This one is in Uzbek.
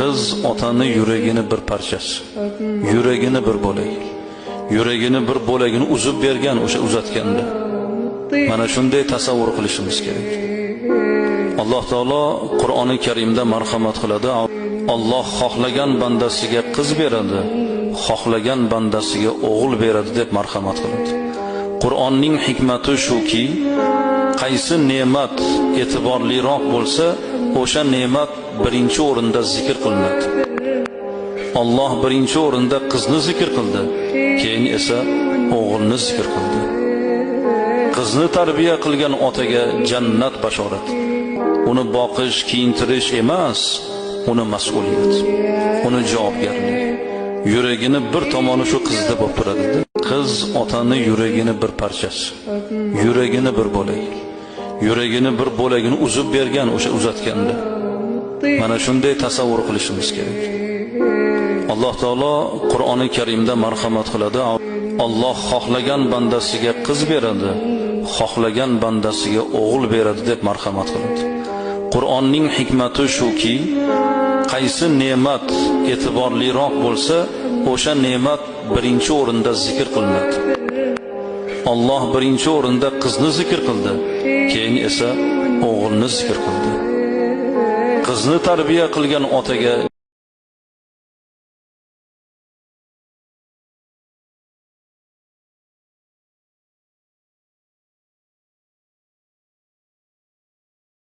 Qiz otani yuragini bir parchasi, yuragini bir bo'lak, yuragini bir bo'lagini uzib bergan o'sha uzatganda. Mana shunday tasavvur qilishimiz kerak. Alloh taolo Qur'oni Karimda marhamat qiladi. Alloh xohlagan bandasiga qiz beradi, xohlagan bandasiga o'g'il beradi deb marhamat qiladi. Qur'onning hikmati shuki, qaysi ne'mat e'tiborliroq bo'lsa, o'sha ne'mat birinchi o'rinda zikr qilinadi. Alloh birinchi o'rinda qizni zikr qildi, keyin esa o'g'ilni zikr qildi. Qizni tarbiya qilgan otaga jannat bashorat. Uni boqish, kiyintirish emas, uni mas'uliyat, uni javobgarlik. Yuragini bir tomoni shu qizda bo'lib turadi. Qiz otani yuragini bir parchasi, yuragini bir bo'lak, yuragini bir bo'lagini uzib bergan o'sha uzatganda. Mana shunday tasavvur qilishimiz kerak. Alloh taolo Qur'oni Karimda marhamat qiladi. Alloh xohlagan bandasiga qiz beradi, xohlagan bandasiga o'g'il beradi deb marhamat qiladi. Qur'onning hikmati shuki, qaysi ne'mat e'tiborliroq bo'lsa, o'sha ne'mat birinchi o'rinda zikr qilinadi. Alloh birinchi o'rinda qizni zikr qildi, keyin esa o'g'ilni zikr qildi. Qizni tarbiya qilgan otaga